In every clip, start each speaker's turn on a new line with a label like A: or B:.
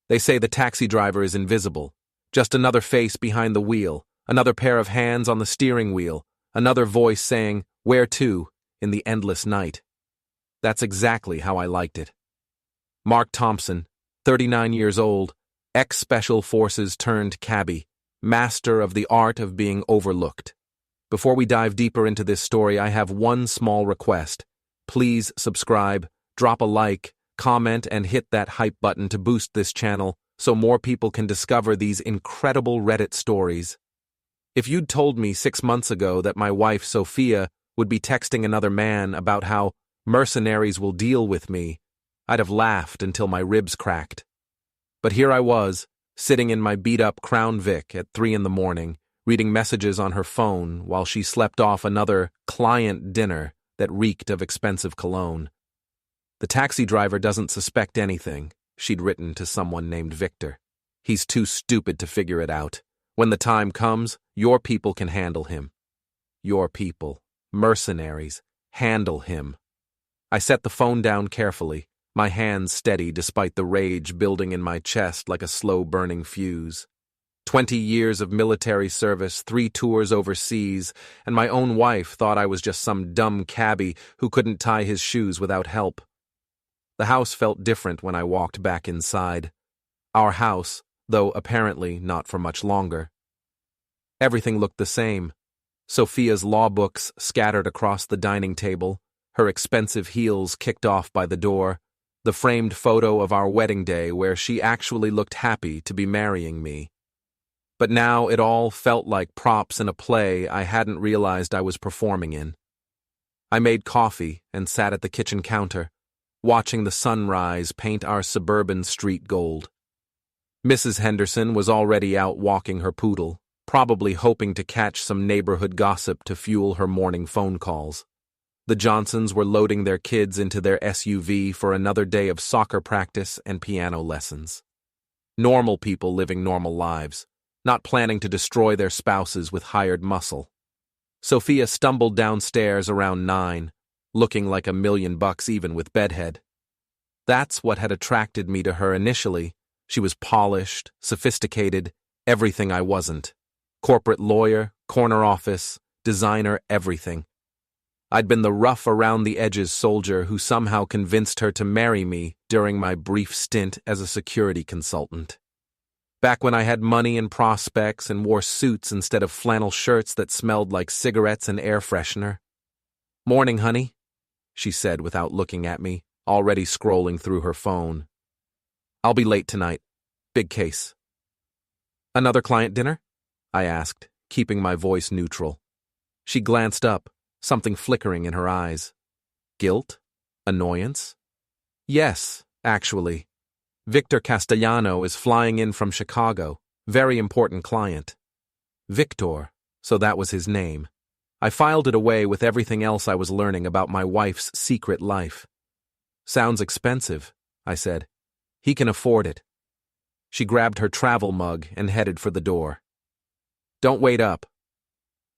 A: They say the taxi driver is invisible. Just another face behind the wheel, another pair of hands on the steering wheel, another voice saying, "Where to?" in the endless night. That's exactly how I liked it. Mark Thompson, 39 years old, ex-Special Forces turned cabbie, master of the art of being overlooked. Before we dive deeper into this story, I have one small request. Please subscribe, drop a like, comment, and hit that hype button to boost this channel so more people can discover these incredible Reddit stories. If you'd told me 6 months ago that my wife, Sophia, would be texting another man about how mercenaries will deal with me, I'd have laughed until my ribs cracked. But here I was, sitting in my beat-up Crown Vic at 3 in the morning, reading messages on her phone while she slept off another client dinner that reeked of expensive cologne. The taxi driver doesn't suspect anything, she'd written to someone named Victor. He's too stupid to figure it out. When the time comes, your people can handle him. Your people, mercenaries, handle him. I set the phone down carefully, my hands steady despite the rage building in my chest like a slow-burning fuse. 20 years of military service, 3 tours overseas, and my own wife thought I was just some dumb cabbie who couldn't tie his shoes without help. The house felt different when I walked back inside. Our house, though apparently not for much longer. Everything looked the same. Sophia's law books scattered across the dining table, her expensive heels kicked off by the door, the framed photo of our wedding day where she actually looked happy to be marrying me. But now it all felt like props in a play I hadn't realized I was performing in. I made coffee and sat at the kitchen counter, watching the sunrise paint our suburban street gold. Mrs. Henderson was already out walking her poodle, probably hoping to catch some neighborhood gossip to fuel her morning phone calls. The Johnsons were loading their kids into their SUV for another day of soccer practice and piano lessons. Normal people living normal lives, not planning to destroy their spouses with hired muscle. Sophia stumbled downstairs around 9, looking like $1 million even with bedhead. That's what had attracted me to her initially. She was polished, sophisticated, everything I wasn't. Corporate lawyer, corner office, designer, everything. I'd been the rough-around-the-edges soldier who somehow convinced her to marry me during my brief stint as a security consultant. Back when I had money and prospects and wore suits instead of flannel shirts that smelled like cigarettes and air freshener. "Morning, honey," she said without looking at me, already scrolling through her phone. "I'll be late tonight. Big case." "Another client dinner?" I asked, keeping my voice neutral. She glanced up, something flickering in her eyes. Guilt? Annoyance? "Yes, actually. Victor Castellano is flying in from Chicago. Very important client." Victor, so that was his name. I filed it away with everything else I was learning about my wife's secret life. "Sounds expensive," I said. "He can afford it." She grabbed her travel mug and headed for the door. "Don't wait up."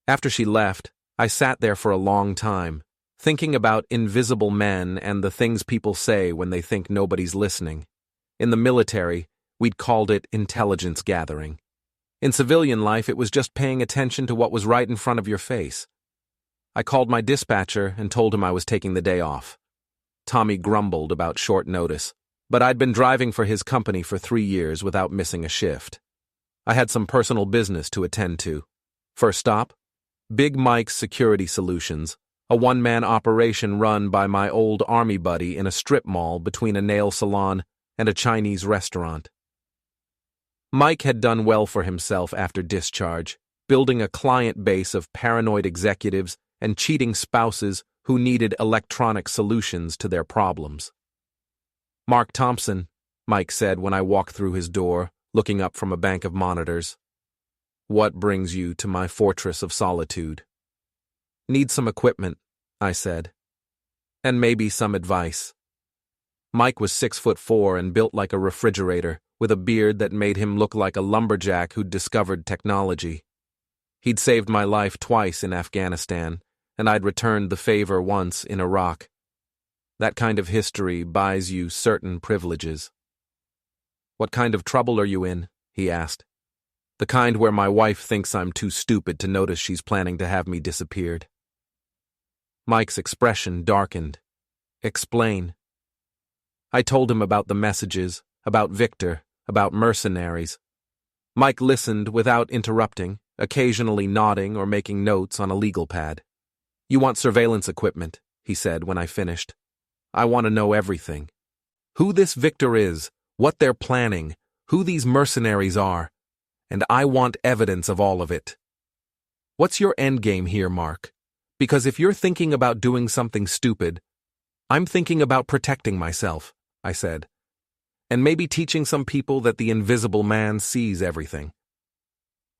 A: After she left, I sat there for a long time, thinking about invisible men and the things people say when they think nobody's listening. In the military, we'd called it intelligence gathering. In civilian life, it was just paying attention to what was right in front of your face. I called my dispatcher and told him I was taking the day off. Tommy grumbled about short notice, but I'd been driving for his company for 3 years without missing a shift. I had some personal business to attend to. First stop, Big Mike's Security Solutions, a one-man operation run by my old army buddy in a strip mall between a nail salon and a Chinese restaurant. Mike had done well for himself after discharge, building a client base of paranoid executives and cheating spouses who needed electronic solutions to their problems. "Mark Thompson," Mike said when I walked through his door, looking up from a bank of monitors. "What brings you to my fortress of solitude?" "Need some equipment," I said. "And maybe some advice." Mike was 6'4" and built like a refrigerator, with a beard that made him look like a lumberjack who'd discovered technology. He'd saved my life twice in Afghanistan, and I'd returned the favor once in Iraq. That kind of history buys you certain privileges. "What kind of trouble are you in?" he asked. "The kind where my wife thinks I'm too stupid to notice she's planning to have me disappeared." Mike's expression darkened. "Explain." I told him about the messages, about Victor, about Mercenaries. Mike listened without interrupting, occasionally nodding or making notes on a legal pad. "You want surveillance equipment," he said when I finished. "I want to know everything. Who this Victor is, what they're planning, who these mercenaries are, and I want evidence of all of it. What's your endgame here, Mark? Because if you're thinking about doing something stupid, I'm thinking about protecting myself," I said, "and maybe teaching some people that the invisible man sees everything."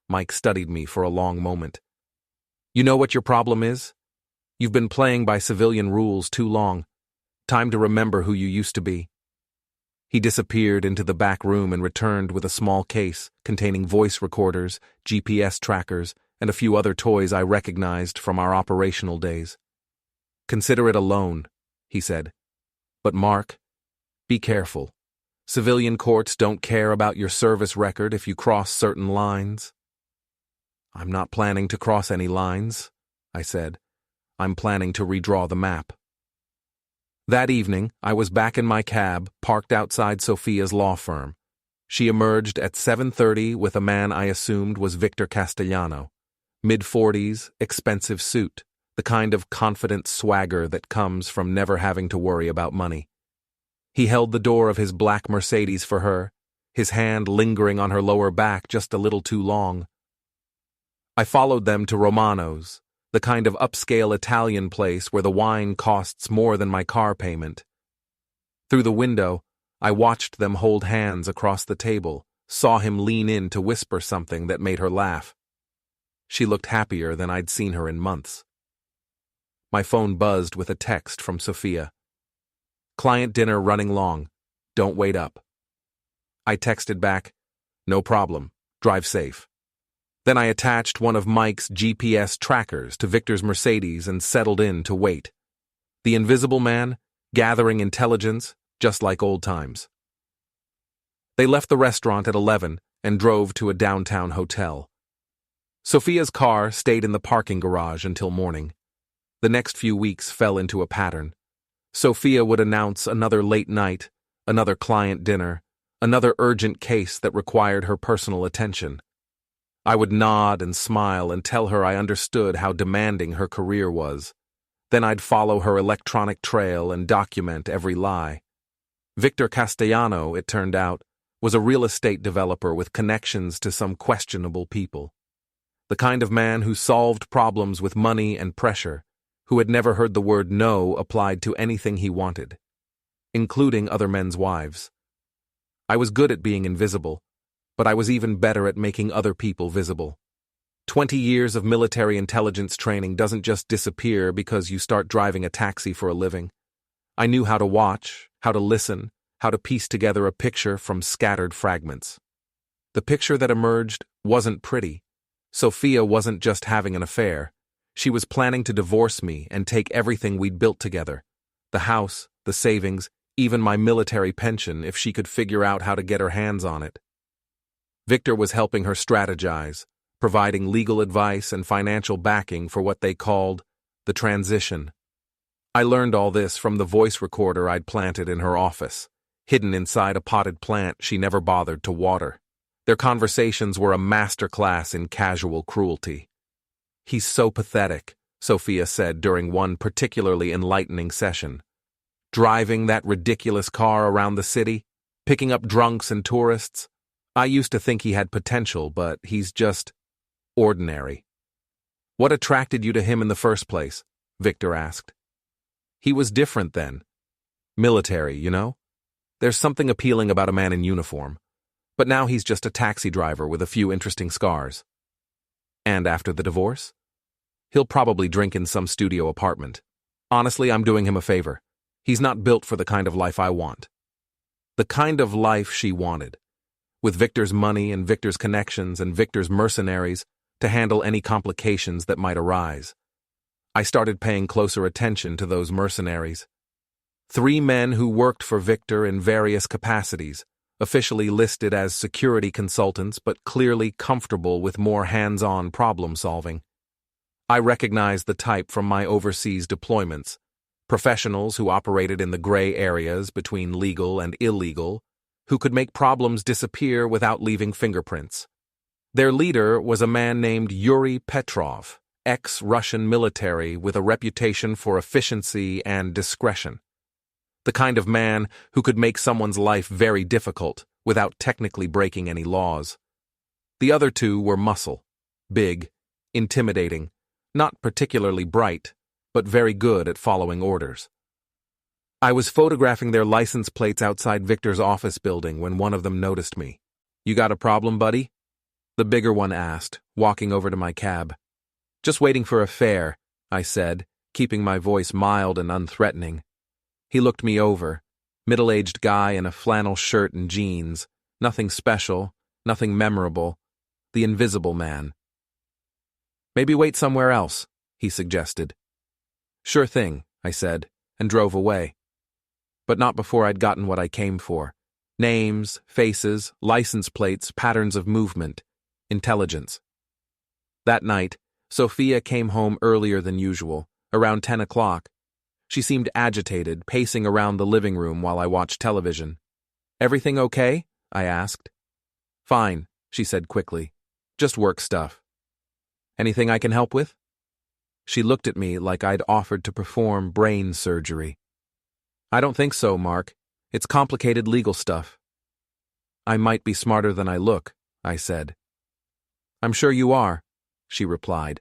A: Mike studied me for a long moment. "You know what your problem is? You've been playing by civilian rules too long. Time to remember who you used to be." He disappeared into the back room and returned with a small case containing voice recorders, GPS trackers, and a few other toys I recognized from our operational days. "Consider it a loan," he said. "But Mark, be careful. Civilian courts don't care about your service record if you cross certain lines." "I'm not planning to cross any lines," I said. "I'm planning to redraw the map." That evening, I was back in my cab, parked outside Sophia's law firm. She emerged at 7:30 with a man I assumed was Victor Castellano. Mid-40s, expensive suit, the kind of confident swagger that comes from never having to worry about money. He held the door of his black Mercedes for her, his hand lingering on her lower back just a little too long. I followed them to Romano's, the kind of upscale Italian place where the wine costs more than my car payment. Through the window, I watched them hold hands across the table, saw him lean in to whisper something that made her laugh. She looked happier than I'd seen her in months. My phone buzzed with a text from Sophia. "Client dinner running long. Don't wait up." I texted back, "No problem. Drive safe." Then I attached one of Mike's GPS trackers to Victor's Mercedes and settled in to wait. The invisible man, gathering intelligence, just like old times. They left the restaurant at 11 and drove to a downtown hotel. Sophia's car stayed in the parking garage until morning. The next few weeks fell into a pattern. Sophia would announce another late night, another client dinner, another urgent case that required her personal attention. I would nod and smile and tell her I understood how demanding her career was. Then I'd follow her electronic trail and document every lie. Victor Castellano, it turned out, was a real estate developer with connections to some questionable people. The kind of man who solved problems with money and pressure, who had never heard the word no applied to anything he wanted, including other men's wives. I was good at being invisible, but I was even better at making other people visible. 20 years of military intelligence training doesn't just disappear because you start driving a taxi for a living. I knew how to watch, how to listen, how to piece together a picture from scattered fragments. The picture that emerged wasn't pretty. Sophia wasn't just having an affair. She was planning to divorce me and take everything we'd built together, the house, the savings, even my military pension, if she could figure out how to get her hands on it. Victor was helping her strategize, providing legal advice and financial backing for what they called the transition. I learned all this from the voice recorder I'd planted in her office, hidden inside a potted plant she never bothered to water. Their conversations were a masterclass in casual cruelty. "He's so pathetic," Sophia said during one particularly enlightening session. "Driving that ridiculous car around the city, picking up drunks and tourists. I used to think he had potential, but he's just ordinary." "What attracted you to him in the first place?" Victor asked. "He was different then. Military, you know? There's something appealing about a man in uniform. But now he's just a taxi driver with a few interesting scars." "And after the divorce?" "He'll probably drink in some studio apartment. Honestly, I'm doing him a favor. He's not built for the kind of life I want." The kind of life she wanted. With Victor's money and Victor's connections and Victor's mercenaries to handle any complications that might arise. I started paying closer attention to those mercenaries. 3 men who worked for Victor in various capacities, officially listed as security consultants but clearly comfortable with more hands-on problem-solving. I recognized the type from my overseas deployments, professionals who operated in the gray areas between legal and illegal, who could make problems disappear without leaving fingerprints. Their leader was a man named Yuri Petrov, ex-Russian military with a reputation for efficiency and discretion. The kind of man who could make someone's life very difficult without technically breaking any laws. The other two were muscle, big, intimidating, not particularly bright, but very good at following orders. I was photographing their license plates outside Victor's office building when one of them noticed me. "You got a problem, buddy?" The bigger one asked, walking over to my cab. "Just waiting for a fare," I said, keeping my voice mild and unthreatening. He looked me over, middle-aged guy in a flannel shirt and jeans, nothing special, nothing memorable, the invisible man. "Maybe wait somewhere else," he suggested. "Sure thing," I said, and drove away. But not before I'd gotten what I came for. Names, faces, license plates, patterns of movement, intelligence. That night, Sophia came home earlier than usual, around 10 o'clock. She seemed agitated, pacing around the living room while I watched television. "Everything okay?" I asked. "Fine," she said quickly. "Just work stuff." "Anything I can help with?" She looked at me like I'd offered to perform brain surgery. "I don't think so, Mark. It's complicated legal stuff." "I might be smarter than I look," I said. "I'm sure you are," she replied,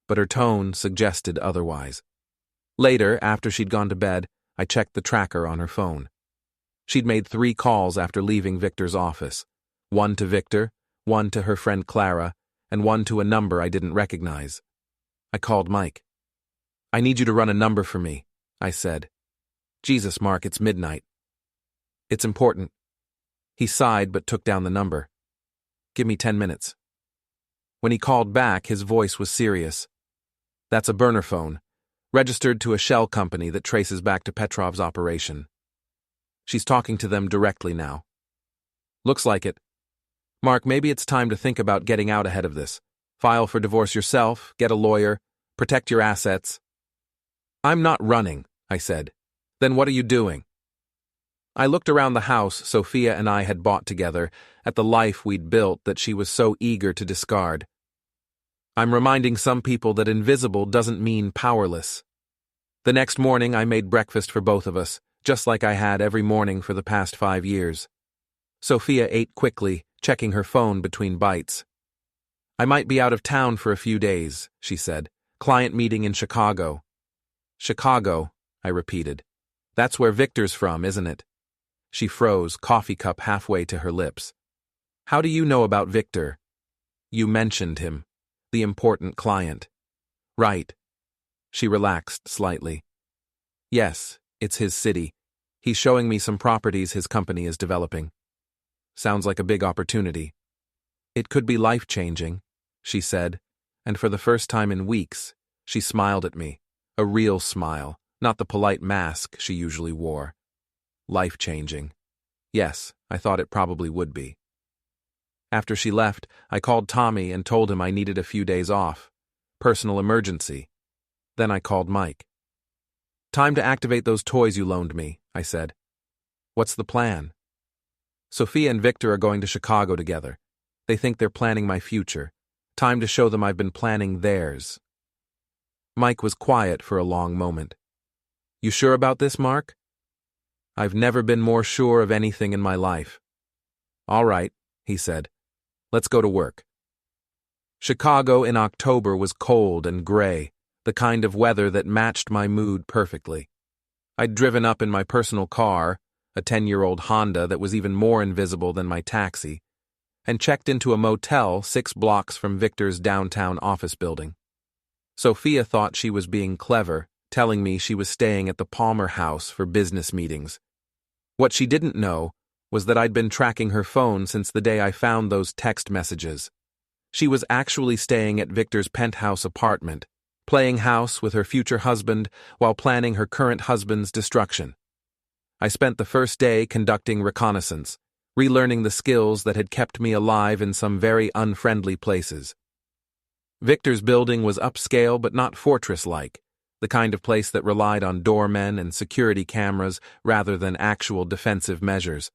A: but her tone suggested otherwise. Later, after she'd gone to bed, I checked the tracker on her phone. She'd made 3 calls after leaving Victor's office. One to Victor, one to her friend Clara, and one to a number I didn't recognize. I called Mike. "I need you to run a number for me," I said. "Jesus, Mark, it's midnight." "It's important." He sighed but took down the number. "Give me 10 minutes. When he called back, his voice was serious. "That's a burner phone, registered to a shell company that traces back to Petrov's operation. She's talking to them directly now." "Looks like it. Mark, maybe it's time to think about getting out ahead of this. File for divorce yourself, get a lawyer, protect your assets." "I'm not running," I said. "Then what are you doing?" I looked around the house Sophia and I had bought together, at the life we'd built that she was so eager to discard. "I'm reminding some people that invisible doesn't mean powerless." The next morning I made breakfast for both of us, just like I had every morning for the past 5 years. Sophia ate quickly, checking her phone between bites. "I might be out of town for a few days," she said. "Client meeting in Chicago." "Chicago," I repeated. "That's where Victor's from, isn't it?" She froze, coffee cup halfway to her lips. "How do you know about Victor?" "You mentioned him. The important client." "Right." She relaxed slightly. "Yes, it's his city. He's showing me some properties his company is developing." "Sounds like a big opportunity." "It could be life-changing," she said, and for the first time in weeks, she smiled at me, a real smile, not the polite mask she usually wore. Life-changing. Yes, I thought it probably would be. After she left, I called Tommy and told him I needed a few days off. Personal emergency. Then I called Mike. "Time to activate those toys you loaned me," I said. "What's the plan?" "Sophia and Victor are going to Chicago together. They think they're planning my future. Time to show them I've been planning theirs." Mike was quiet for a long moment. "You sure about this, Mark?" "I've never been more sure of anything in my life." "All right," he said. "Let's go to work." Chicago in October was cold and gray, the kind of weather that matched my mood perfectly. I'd driven up in my personal car, a 10-year-old Honda that was even more invisible than my taxi, and checked into a motel 6 blocks from Victor's downtown office building. Sophia thought she was being clever, telling me she was staying at the Palmer House for business meetings. What she didn't know was that I'd been tracking her phone since the day I found those text messages. She was actually staying at Victor's penthouse apartment, playing house with her future husband while planning her current husband's destruction. I spent the first day conducting reconnaissance, relearning the skills that had kept me alive in some very unfriendly places. Victor's building was upscale but not fortress-like, the kind of place that relied on doormen and security cameras rather than actual defensive measures.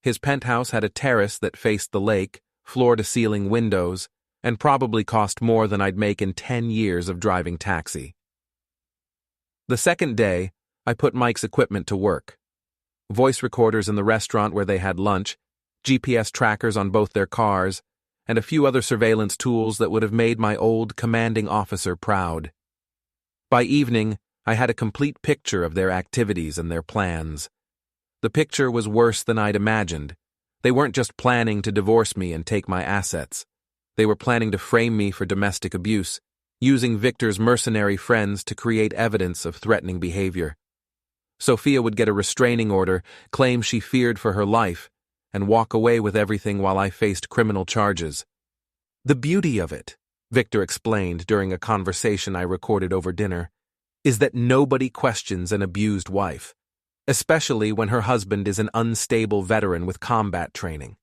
A: His penthouse had a terrace that faced the lake, floor-to-ceiling windows, and probably cost more than I'd make in 10 years of driving taxi. The second day, I put Mike's equipment to work. Voice recorders in the restaurant where they had lunch, GPS trackers on both their cars, and a few other surveillance tools that would have made my old commanding officer proud. By evening, I had a complete picture of their activities and their plans. The picture was worse than I'd imagined. They weren't just planning to divorce me and take my assets. They were planning to frame me for domestic abuse, using Victor's mercenary friends to create evidence of threatening behavior. Sophia would get a restraining order, claim she feared for her life, and walk away with everything while I faced criminal charges. The beauty of it, Victor explained during a conversation I recorded over dinner, is that nobody questions an abused wife, especially when her husband is an unstable veteran with combat training.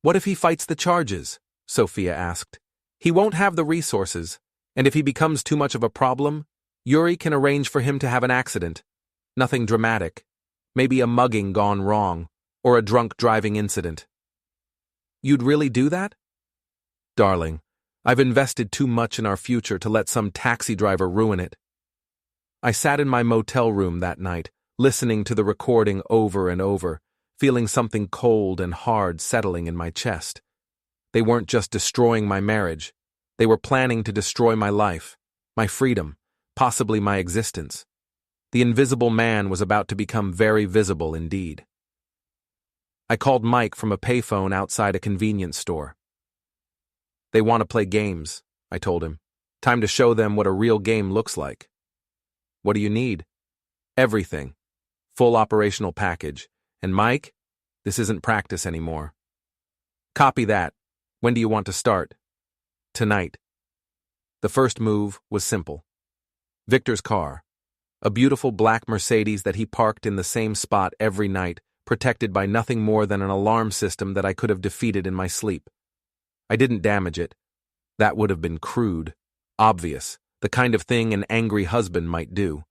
A: What if he fights the charges? Sophia asked. He won't have the resources, and if he becomes too much of a problem, Yuri can arrange for him to have an accident. Nothing dramatic. Maybe a mugging gone wrong, or a drunk driving incident. You'd really do that? Darling, I've invested too much in our future to let some taxi driver ruin it. I sat in my motel room that night, listening to the recording over and over, feeling something cold and hard settling in my chest. They weren't just destroying my marriage. They were planning to destroy my life, my freedom, possibly my existence. The invisible man was about to become very visible indeed. I called Mike from a payphone outside a convenience store. They want to play games, I told him. Time to show them what a real game looks like. What do you need? Everything. Full operational package. And Mike, this isn't practice anymore. Copy that. When do you want to start? Tonight. The first move was simple. Victor's car. A beautiful black Mercedes that he parked in the same spot every night, protected by nothing more than an alarm system that I could have defeated in my sleep. I didn't damage it. That would have been crude, obvious, the kind of thing an angry husband might do.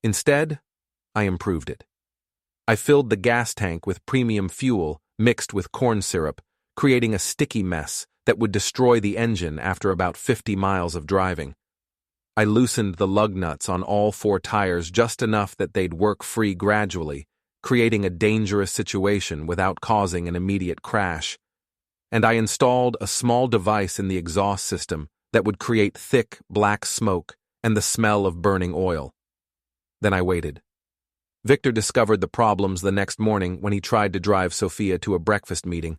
A: Instead, I improved it. I filled the gas tank with premium fuel mixed with corn syrup, creating a sticky mess that would destroy the engine after about 50 miles of driving. I loosened the lug nuts on all 4 tires just enough that they'd work free gradually, creating a dangerous situation without causing an immediate crash. And I installed a small device in the exhaust system that would create thick, black smoke and the smell of burning oil. Then I waited. Victor discovered the problems the next morning when he tried to drive Sophia to a breakfast meeting.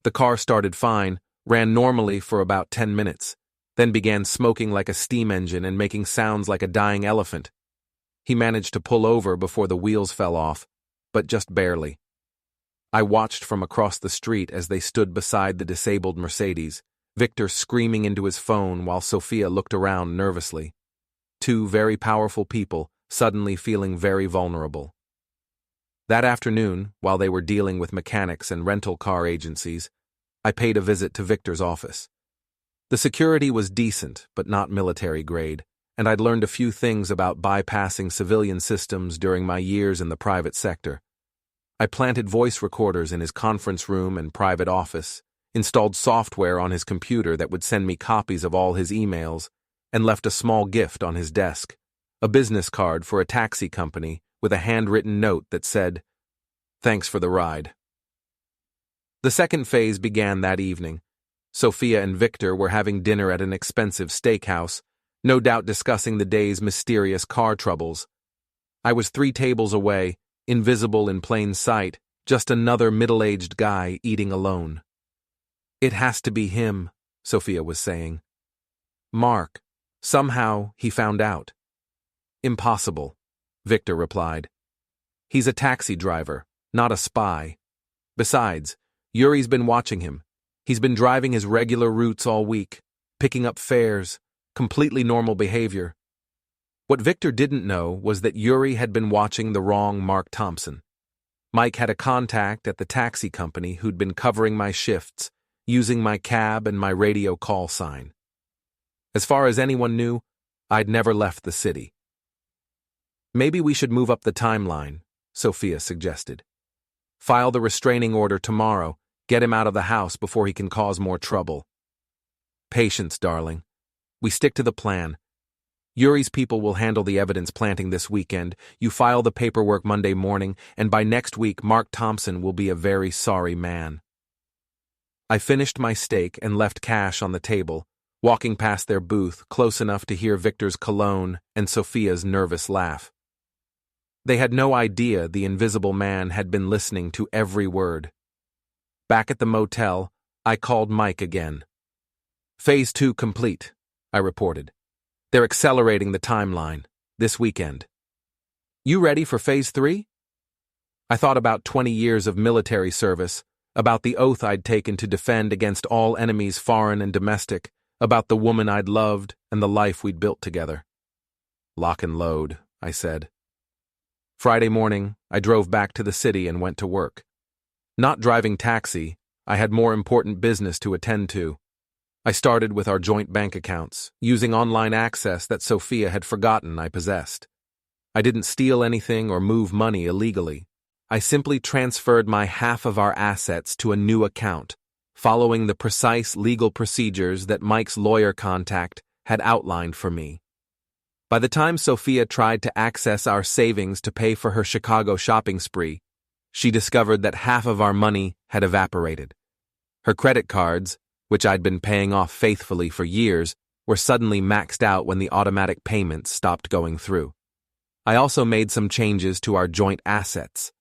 A: The car started fine, ran normally for about 10 minutes, then began smoking like a steam engine and making sounds like a dying elephant. He managed to pull over before the wheels fell off, but just barely. I watched from across the street as they stood beside the disabled Mercedes, Victor screaming into his phone while Sophia looked around nervously. 2 very powerful people suddenly feeling very vulnerable. That afternoon, while they were dealing with mechanics and rental car agencies, I paid a visit to Victor's office. The security was decent, but not military grade, and I'd learned a few things about bypassing civilian systems during my years in the private sector. I planted voice recorders in his conference room and private office, installed software on his computer that would send me copies of all his emails, and left a small gift on his desk, a business card for a taxi company with a handwritten note that said, "Thanks for the ride." The second phase began that evening. Sophia and Victor were having dinner at an expensive steakhouse, no doubt discussing the day's mysterious car troubles. I was 3 tables away, invisible in plain sight, just another middle-aged guy eating alone. "It has to be him," Sophia was saying. "Mark. Somehow he found out." "Impossible," Victor replied. "He's a taxi driver, not a spy. Besides, Yuri's been watching him. He's been driving his regular routes all week, picking up fares, completely normal behavior." What Victor didn't know was that Yuri had been watching the wrong Mark Thompson. Mike had a contact at the taxi company who'd been covering my shifts, using my cab and my radio call sign. As far as anyone knew, I'd never left the city. Maybe we should move up the timeline, Sophia suggested. File the restraining order tomorrow, get him out of the house before he can cause more trouble. Patience, darling. We stick to the plan. Yuri's people will handle the evidence planting this weekend. You file the paperwork Monday morning, and by next week, Mark Thompson will be a very sorry man. I finished my steak and left cash on the table, walking past their booth close enough to hear Victor's cologne and Sophia's nervous laugh. They had no idea the invisible man had been listening to every word. Back at the motel, I called Mike again. Phase 2 complete, I reported. They're accelerating the timeline, this weekend. You ready for Phase 3? I thought about 20 years of military service, about the oath I'd taken to defend against all enemies foreign and domestic, about the woman I'd loved and the life we'd built together. Lock and load, I said. Friday morning, I drove back to the city and went to work. Not driving taxi, I had more important business to attend to. I started with our joint bank accounts, using online access that Sophia had forgotten I possessed. I didn't steal anything or move money illegally. I simply transferred my half of our assets to a new account, following the precise legal procedures that Mike's lawyer contact had outlined for me. By the time Sophia tried to access our savings to pay for her Chicago shopping spree, she discovered that half of our money had evaporated. Her credit cards, which I'd been paying off faithfully for years, were suddenly maxed out when the automatic payments stopped going through. I also made some changes to our joint assets.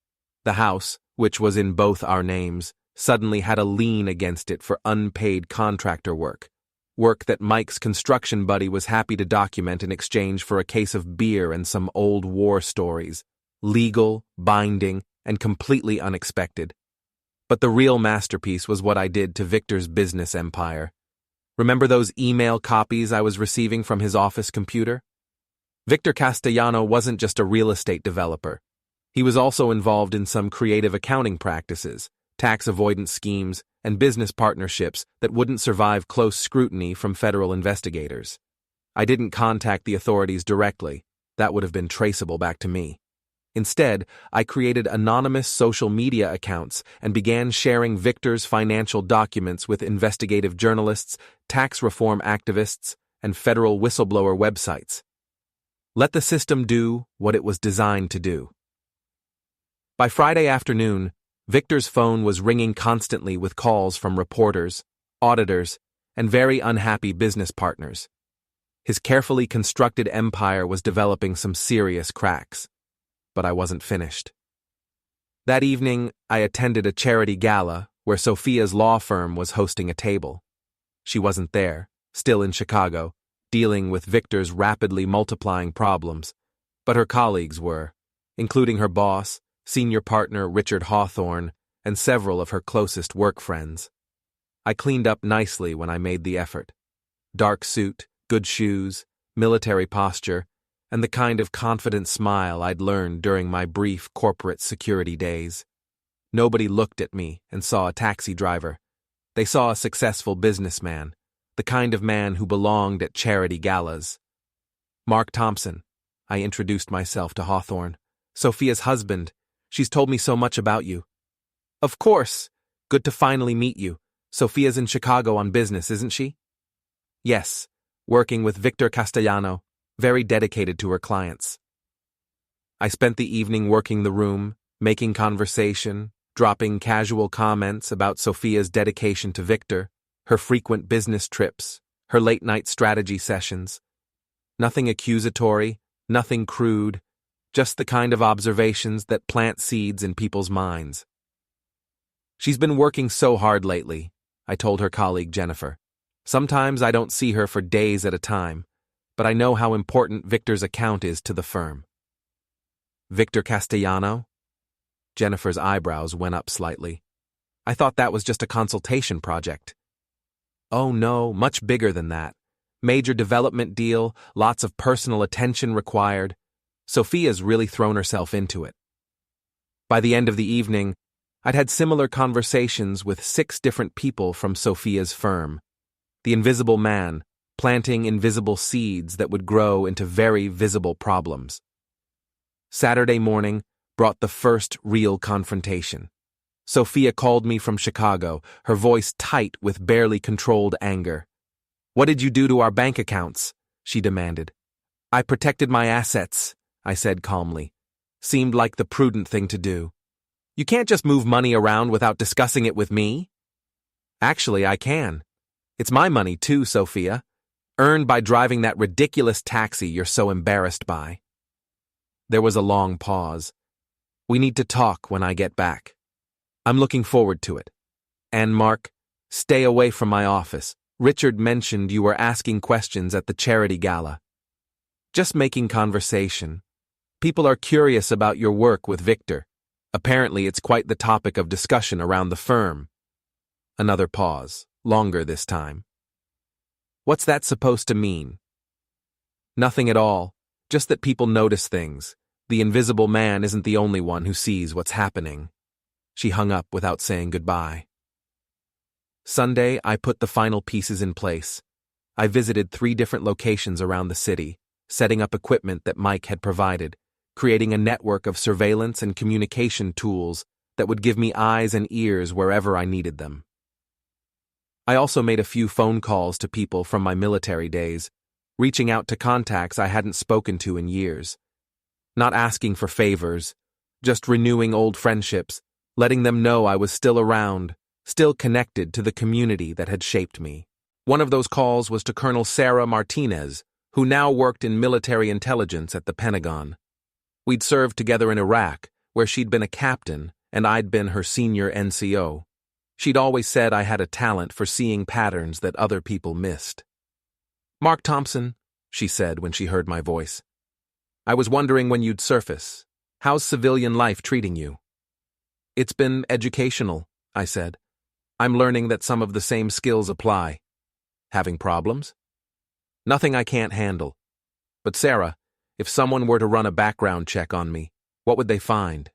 A: The house, which was in both our names, suddenly had a lien against it for unpaid contractor work that Mike's construction buddy was happy to document in exchange for a case of beer and some old war stories, legal, binding, and completely unexpected. But the real masterpiece was what I did to Victor's business empire. Remember those email copies I was receiving from his office computer? Victor Castellano wasn't just a real estate developer. He was also involved in some creative accounting practices, tax avoidance schemes, and business partnerships that wouldn't survive close scrutiny from federal investigators. I didn't contact the authorities directly. That would have been traceable back to me. Instead, I created anonymous social media accounts and began sharing Victor's financial documents with investigative journalists, tax reform activists, and federal whistleblower websites. Let the system do what it was designed to do. By Friday afternoon, Victor's phone was ringing constantly with calls from reporters, auditors, and very unhappy business partners. His carefully constructed empire was developing some serious cracks. But I wasn't finished. That evening, I attended a charity gala where Sophia's law firm was hosting a table. She wasn't there, still in Chicago, dealing with Victor's rapidly multiplying problems, but her colleagues were, including her boss, senior partner Richard Hawthorne, and several of her closest work friends. I cleaned up nicely when I made the effort. Dark suit, good shoes, military posture, and the kind of confident smile I'd learned during my brief corporate security days. Nobody looked at me and saw a taxi driver. They saw a successful businessman, the kind of man who belonged at charity galas. Mark Thompson, I introduced myself to Hawthorne. Sophia's husband. She's told me so much about you. Of course. Good to finally meet you. Sophia's in Chicago on business, isn't she? Yes, working with Victor Castellano, very dedicated to her clients. I spent the evening working the room, making conversation, dropping casual comments about Sophia's dedication to Victor, her frequent business trips, her late-night strategy sessions. Nothing accusatory, nothing crude, just the kind of observations that plant seeds in people's minds. She's been working so hard lately, I told her colleague Jennifer. Sometimes I don't see her for days at a time, but I know how important Victor's account is to the firm. Victor Castellano? Jennifer's eyebrows went up slightly. I thought that was just a consultation project. Oh no, much bigger than that. Major development deal, lots of personal attention required. Sophia's really thrown herself into it. By the end of the evening, I'd had similar conversations with 6 different people from Sophia's firm. The invisible man, planting invisible seeds that would grow into very visible problems. Saturday morning brought the first real confrontation. Sophia called me from Chicago, her voice tight with barely controlled anger. "What did you do to our bank accounts?" she demanded. "I protected my assets," I said calmly. Seemed like the prudent thing to do. "You can't just move money around without discussing it with me." "Actually, I can. It's my money too, Sophia. Earned by driving that ridiculous taxi you're so embarrassed by." There was a long pause. "We need to talk when I get back. I'm looking forward to it. And Mark, stay away from my office. Richard mentioned you were asking questions at the charity gala." "Just making conversation. People are curious about your work with Victor. Apparently it's quite the topic of discussion around the firm." Another pause, longer this time. "What's that supposed to mean?" "Nothing at all. Just that people notice things. The invisible man isn't the only one who sees what's happening." She hung up without saying goodbye. Sunday, I put the final pieces in place. I visited 3 different locations around the city, setting up equipment that Mike had provided, creating a network of surveillance and communication tools that would give me eyes and ears wherever I needed them. I also made a few phone calls to people from my military days, reaching out to contacts I hadn't spoken to in years. Not asking for favors, just renewing old friendships, letting them know I was still around, still connected to the community that had shaped me. One of those calls was to Colonel Sarah Martinez, who now worked in military intelligence at the Pentagon. We'd served together in Iraq, where she'd been a captain and I'd been her senior NCO. She'd always said I had a talent for seeing patterns that other people missed. "Mark Thompson," she said when she heard my voice. "I was wondering when you'd surface. How's civilian life treating you?" "It's been educational," I said. "I'm learning that some of the same skills apply." "Having problems?" "Nothing I can't handle. But Sarah, if someone were to run a background check on me, what would they find?"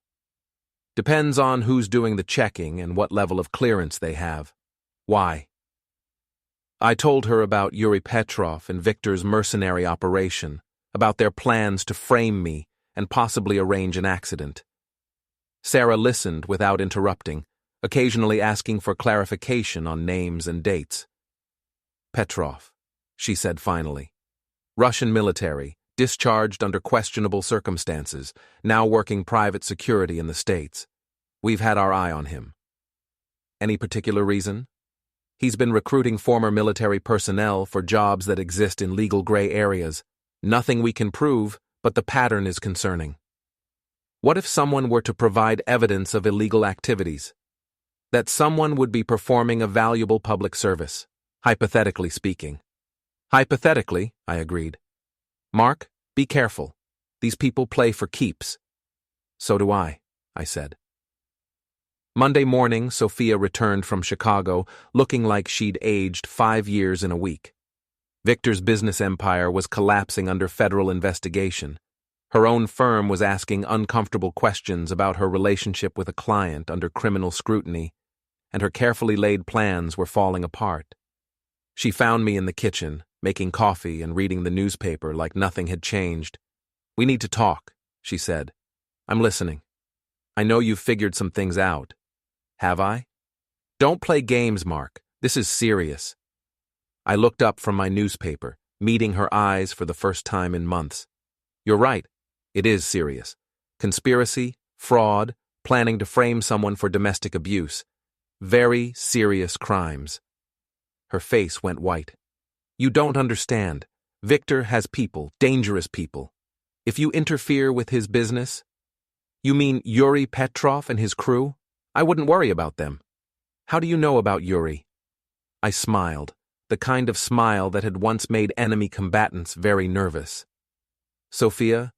A: "Depends on who's doing the checking and what level of clearance they have." "Why?" I told her about Yuri Petrov and Victor's mercenary operation, about their plans to frame me and possibly arrange an accident. Sarah listened without interrupting, occasionally asking for clarification on names and dates. "Petrov," she said finally. "Russian military, discharged under questionable circumstances, now working private security in the States. We've had our eye on him." "Any particular reason?" "He's been recruiting former military personnel for jobs that exist in legal gray areas. Nothing we can prove, but the pattern is concerning." "What if someone were to provide evidence of illegal activities? That someone would be performing a valuable public service, hypothetically speaking." "Hypothetically," I agreed. "Mark, be careful. These people play for keeps." "So do I said. Monday morning, Sophia returned from Chicago, looking like she'd aged 5 years in a week. Victor's business empire was collapsing under federal investigation. Her own firm was asking uncomfortable questions about her relationship with a client under criminal scrutiny, and her carefully laid plans were falling apart. She found me in the kitchen, making coffee and reading the newspaper like nothing had changed. "We need to talk," she said. "I'm listening. I know you've figured some things out." "Have I?" "Don't play games, Mark. This is serious." I looked up from my newspaper, meeting her eyes for the first time in months. "You're right. It is serious. Conspiracy, fraud, planning to frame someone for domestic abuse. Very serious crimes." Her face went white. "You don't understand. Victor has people, dangerous people. If you interfere with his business..." "You mean Yuri Petrov and his crew? I wouldn't worry about them." "How do you know about Yuri?" I smiled, the kind of smile that had once made enemy combatants very nervous. "Sophia,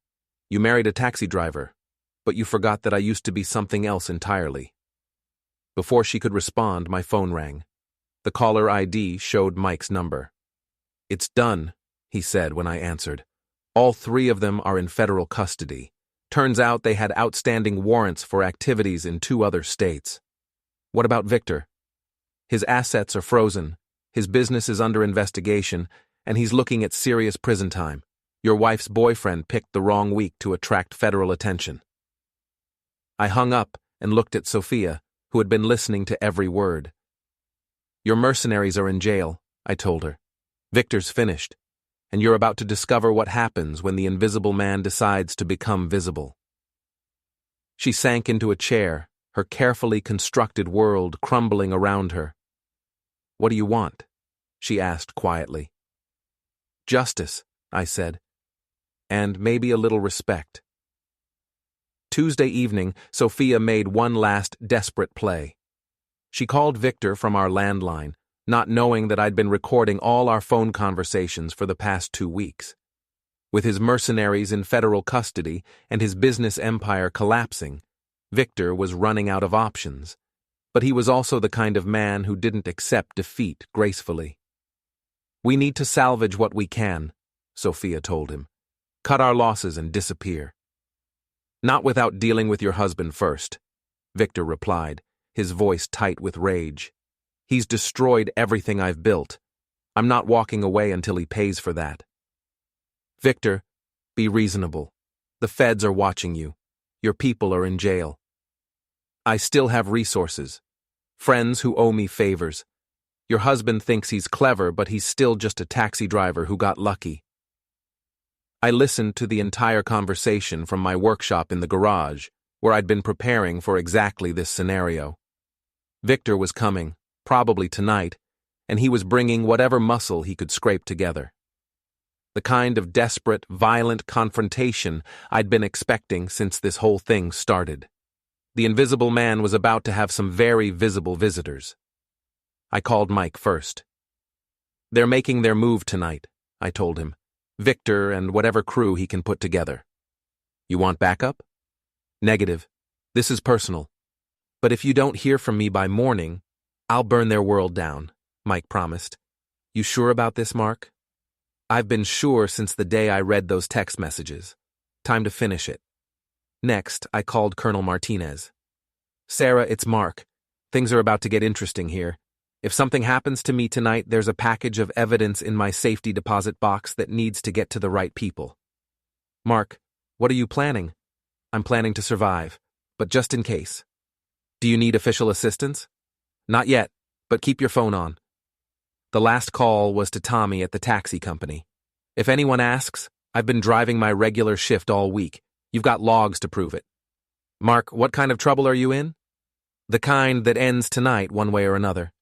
A: you married a taxi driver, but you forgot that I used to be something else entirely." Before she could respond, my phone rang. The caller ID showed Mike's number. "It's done," he said when I answered. "All 3 of them are in federal custody. Turns out they had outstanding warrants for activities in 2 other states. What about Victor? His assets are frozen, his business is under investigation, and he's looking at serious prison time. Your wife's boyfriend picked the wrong week to attract federal attention. I hung up and looked at Sophia, who had been listening to every word. Your mercenaries are in jail, I told her. Victor's finished, and you're about to discover what happens when the invisible man decides to become visible. She sank into a chair, her carefully constructed world crumbling around her. What do you want? She asked quietly. Justice, I said, and maybe a little respect. Tuesday evening, Sophia made one last desperate play. She called Victor from our landline, not knowing that I'd been recording all our phone conversations for the past 2 weeks. With his mercenaries in federal custody and his business empire collapsing, Victor was running out of options. But he was also the kind of man who didn't accept defeat gracefully. We need to salvage what we can, Sophia told him. Cut our losses and disappear. Not without dealing with your husband first, Victor replied, his voice tight with rage. He's destroyed everything I've built. I'm not walking away until he pays for that. Victor, be reasonable. The feds are watching you. Your people are in jail. I still have resources. Friends who owe me favors. Your husband thinks he's clever, but he's still just a taxi driver who got lucky. I listened to the entire conversation from my workshop in the garage, where I'd been preparing for exactly this scenario. Victor was coming, probably tonight, and he was bringing whatever muscle he could scrape together. The kind of desperate, violent confrontation I'd been expecting since this whole thing started. The invisible man was about to have some very visible visitors. I called Mike first. They're making their move tonight, I told him. Victor and whatever crew he can put together. You want backup? Negative. This is personal. But if you don't hear from me by morning, I'll burn their world down, Mike promised. You sure about this, Mark? I've been sure since the day I read those text messages. Time to finish it. Next, I called Colonel Martinez. Sarah, it's Mark. Things are about to get interesting here. If something happens to me tonight, there's a package of evidence in my safety deposit box that needs to get to the right people. Mark, what are you planning? I'm planning to survive, but just in case. Do you need official assistance? Not yet, but keep your phone on. The last call was to Tommy at the taxi company. If anyone asks, I've been driving my regular shift all week. You've got logs to prove it. Mark, what kind of trouble are you in? The kind that ends tonight one way or another.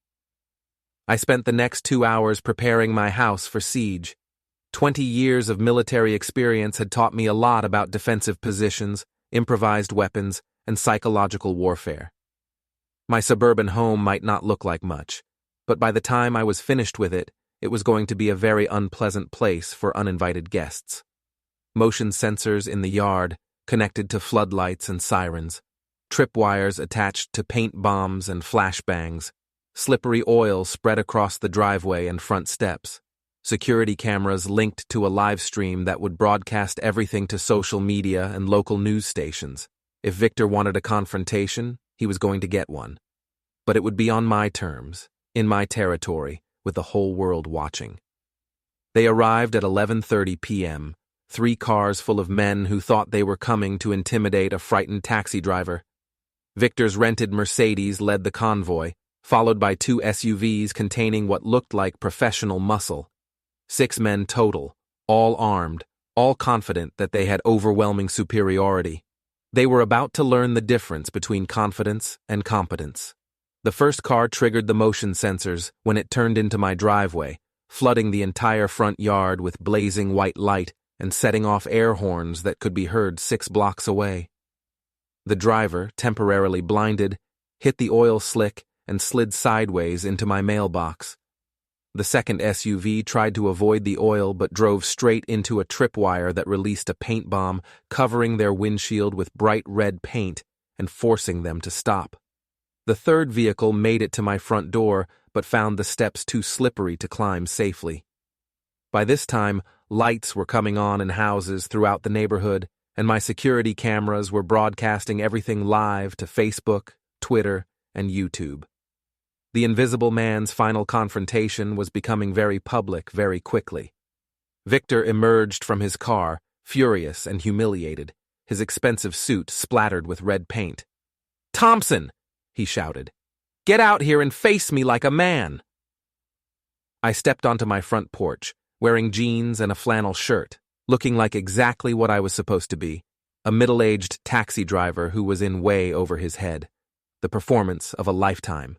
A: I spent the next 2 hours preparing my house for siege. 20 years of military experience had taught me a lot about defensive positions, improvised weapons, and psychological warfare. My suburban home might not look like much, but by the time I was finished with it, it was going to be a very unpleasant place for uninvited guests. Motion sensors in the yard, connected to floodlights and sirens, tripwires attached to paint bombs and flashbangs, slippery oil spread across the driveway and front steps, security cameras linked to a live stream that would broadcast everything to social media and local news stations. If Victor wanted a confrontation, he was going to get one. But it would be on my terms, in my territory, with the whole world watching. They arrived at 11:30 p.m., 3 cars full of men who thought they were coming to intimidate a frightened taxi driver. Victor's rented Mercedes led the convoy, followed by 2 SUVs containing what looked like professional muscle. 6 men total, all armed, all confident that they had overwhelming superiority. They were about to learn the difference between confidence and competence. The first car triggered the motion sensors when it turned into my driveway, flooding the entire front yard with blazing white light and setting off air horns that could be heard 6 blocks away. The driver, temporarily blinded, hit the oil slick and slid sideways into my mailbox. The second SUV tried to avoid the oil but drove straight into a tripwire that released a paint bomb, covering their windshield with bright red paint and forcing them to stop. The third vehicle made it to my front door but found the steps too slippery to climb safely. By this time, lights were coming on in houses throughout the neighborhood, and my security cameras were broadcasting everything live to Facebook, Twitter, and YouTube. The Invisible Man's final confrontation was becoming very public very quickly. Victor emerged from his car, furious and humiliated, his expensive suit splattered with red paint. "Thompson!" he shouted. "Get out here and face me like a man!" I stepped onto my front porch, wearing jeans and a flannel shirt, looking like exactly what I was supposed to be, a middle-aged taxi driver who was in way over his head, the performance of a lifetime.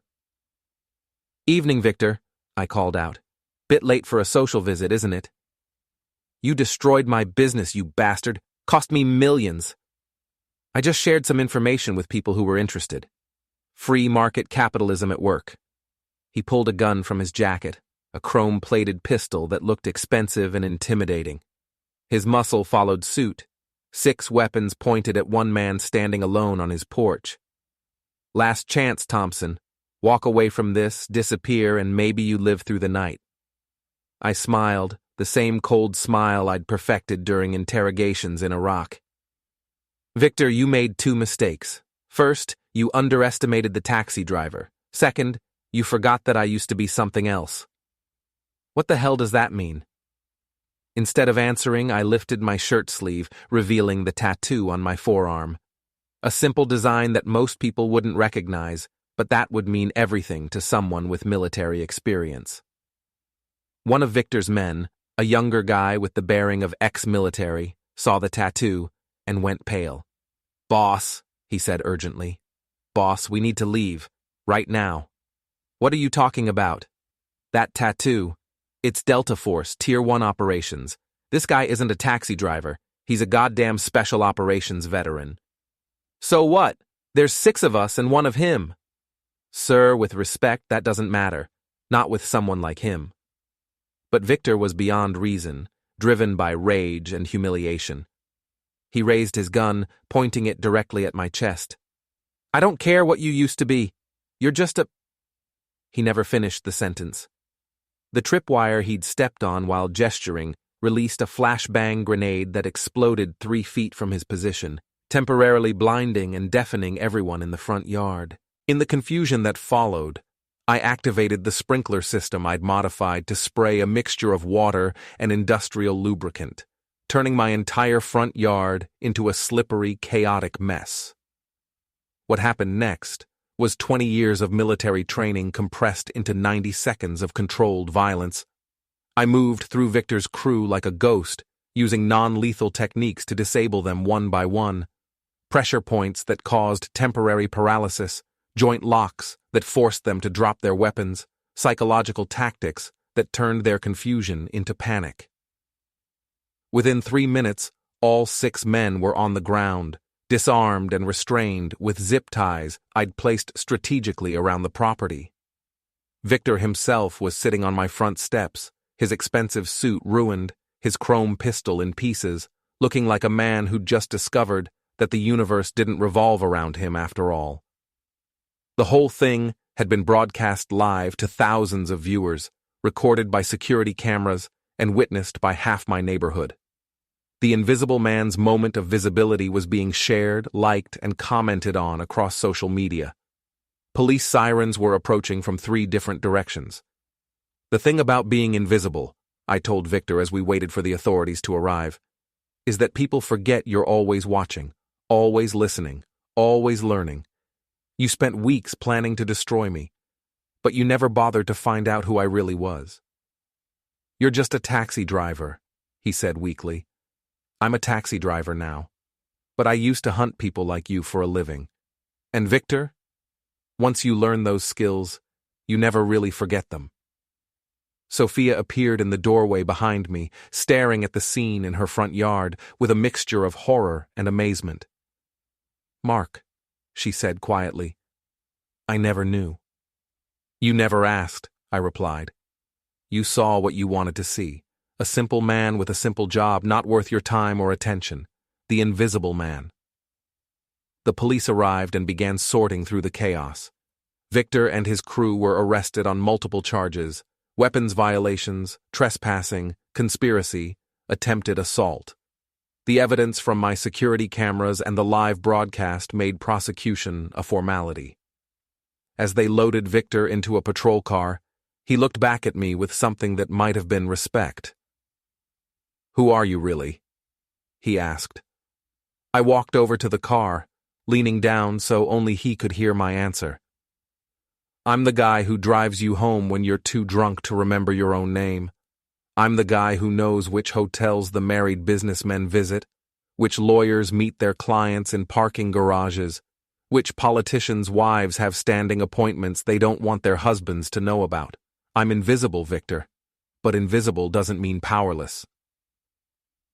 A: "Evening, Victor," I called out. "Bit late for a social visit, isn't it?" "You destroyed my business, you bastard. Cost me millions." "I just shared some information with people who were interested. Free market capitalism at work." He pulled a gun from his jacket, a chrome-plated pistol that looked expensive and intimidating. His muscle followed suit, 6 weapons pointed at one man standing alone on his porch. "Last chance, Thompson. Walk away from this, disappear, and maybe you live through the night." I smiled, the same cold smile I'd perfected during interrogations in Iraq. "Victor, you made 2 mistakes. First, you underestimated the taxi driver. Second, you forgot that I used to be something else." "What the hell does that mean?" Instead of answering, I lifted my shirt sleeve, revealing the tattoo on my forearm. A simple design that most people wouldn't recognize, but that would mean everything to someone with military experience. One of Victor's men, a younger guy with the bearing of ex-military, saw the tattoo and went pale. "Boss," he said urgently. "Boss, we need to leave. Right now." "What are you talking about?" "That tattoo. It's Delta Force, Tier 1 operations. This guy isn't a taxi driver. He's a goddamn special operations veteran." "So what? There's 6 of us and 1 of him." "Sir, with respect, that doesn't matter. Not with someone like him." But Victor was beyond reason, driven by rage and humiliation. He raised his gun, pointing it directly at my chest. "I don't care what you used to be. You're just a—" He never finished the sentence. The tripwire he'd stepped on while gesturing released a flashbang grenade that exploded 3 feet from his position, temporarily blinding and deafening everyone in the front yard. In the confusion that followed, I activated the sprinkler system I'd modified to spray a mixture of water and industrial lubricant, turning my entire front yard into a slippery, chaotic mess. What happened next was 20 years of military training compressed into 90 seconds of controlled violence. I moved through Victor's crew like a ghost, using non-lethal techniques to disable them one by one. Pressure points that caused temporary paralysis, joint locks that forced them to drop their weapons, psychological tactics that turned their confusion into panic. Within 3 minutes, all 6 men were on the ground, disarmed and restrained with zip ties I'd placed strategically around the property. Victor himself was sitting on my front steps, his expensive suit ruined, his chrome pistol in pieces, looking like a man who'd just discovered that the universe didn't revolve around him after all. The whole thing had been broadcast live to thousands of viewers, recorded by security cameras, and witnessed by half my neighborhood. The Invisible Man's moment of visibility was being shared, liked, and commented on across social media. Police sirens were approaching from 3 different directions. "The thing about being invisible," I told Victor as we waited for the authorities to arrive, "is that people forget you're always watching, always listening, always learning. You spent weeks planning to destroy me, but you never bothered to find out who I really was." "You're just a taxi driver," he said weakly. "I'm a taxi driver now, but I used to hunt people like you for a living. And Victor, once you learn those skills, you never really forget them." Sophia appeared in the doorway behind me, staring at the scene in her front yard with a mixture of horror and amazement. "Mark," she said quietly, "I never knew." "You never asked," I replied. "You saw what you wanted to see. A simple man with a simple job not worth your time or attention. The Invisible Man." The police arrived and began sorting through the chaos. Victor and his crew were arrested on multiple charges: weapons violations, trespassing, conspiracy, attempted assault. The evidence from my security cameras and the live broadcast made prosecution a formality. As they loaded Victor into a patrol car, he looked back at me with something that might have been respect. "Who are you really?" he asked. I walked over to the car, leaning down so only he could hear my answer. "I'm the guy who drives you home when you're too drunk to remember your own name. I'm the guy who knows which hotels the married businessmen visit, which lawyers meet their clients in parking garages, which politicians' wives have standing appointments they don't want their husbands to know about. I'm invisible, Victor, but invisible doesn't mean powerless."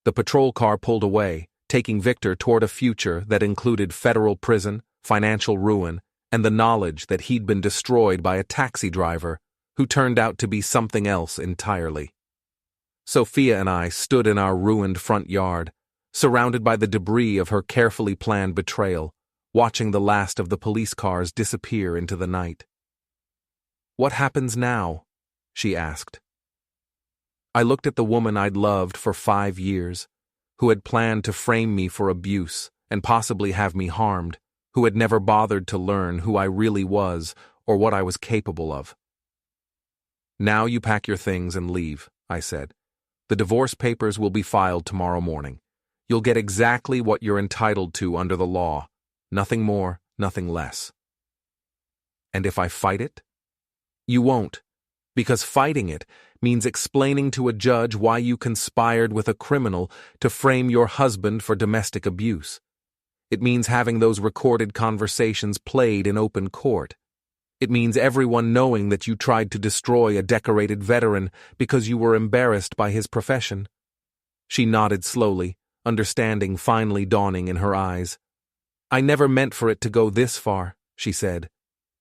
A: The patrol car pulled away, taking Victor toward a future that included federal prison, financial ruin, and the knowledge that he'd been destroyed by a taxi driver who turned out to be something else entirely. Sophia and I stood in our ruined front yard, surrounded by the debris of her carefully planned betrayal, watching the last of the police cars disappear into the night. "What happens now?" she asked. I looked at the woman I'd loved for 5 years, who had planned to frame me for abuse and possibly have me harmed, who had never bothered to learn who I really was or what I was capable of. "Now you pack your things and leave," I said. "The divorce papers will be filed tomorrow morning. You'll get exactly what you're entitled to under the law. Nothing more, nothing less." "And if I fight it?" "You won't, because fighting it means explaining to a judge why you conspired with a criminal to frame your husband for domestic abuse. It means having those recorded conversations played in open court. It means everyone knowing that you tried to destroy a decorated veteran because you were embarrassed by his profession." She nodded slowly, understanding finally dawning in her eyes. "I never meant for it to go this far," she said.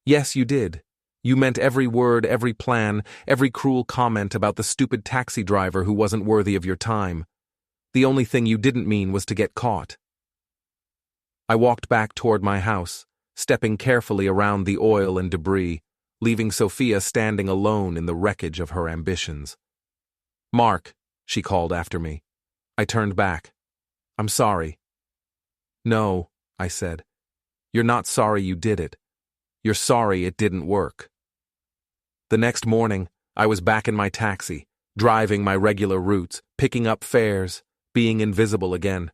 A: "Yes, you did. You meant every word, every plan, every cruel comment about the stupid taxi driver who wasn't worthy of your time. The only thing you didn't mean was to get caught." I walked back toward my house, stepping carefully around the oil and debris, leaving Sophia standing alone in the wreckage of her ambitions. "Mark," she called after me. I turned back. "I'm sorry." "No," I said. "You're not sorry you did it. You're sorry it didn't work." The next morning, I was back in my taxi, driving my regular routes, picking up fares, being invisible again.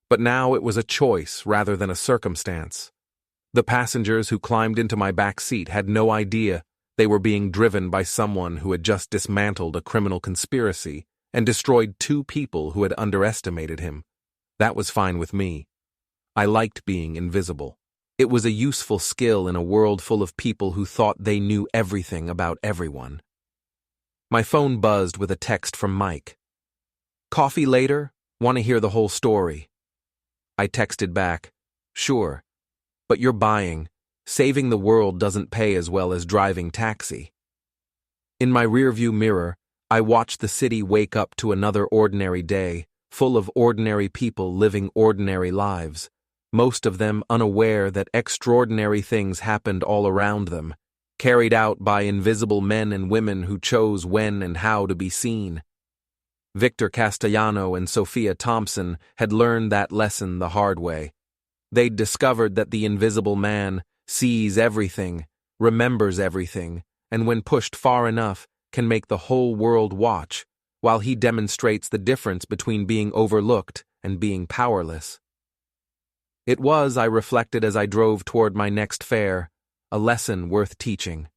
A: But now it was a choice rather than a circumstance. The passengers who climbed into my back seat had no idea they were being driven by someone who had just dismantled a criminal conspiracy and destroyed 2 people who had underestimated him. That was fine with me. I liked being invisible. It was a useful skill in a world full of people who thought they knew everything about everyone. My phone buzzed with a text from Mike. "Coffee later? Want to hear the whole story?" I texted back, "Sure. But you're buying. Saving the world doesn't pay as well as driving taxi." In my rearview mirror, I watched the city wake up to another ordinary day, full of ordinary people living ordinary lives, most of them unaware that extraordinary things happened all around them, carried out by invisible men and women who chose when and how to be seen. Victor Castellano and Sophia Thompson had learned that lesson the hard way. They'd discovered that the invisible man sees everything, remembers everything, and when pushed far enough, can make the whole world watch, while he demonstrates the difference between being overlooked and being powerless. It was, I reflected as I drove toward my next fare, a lesson worth teaching.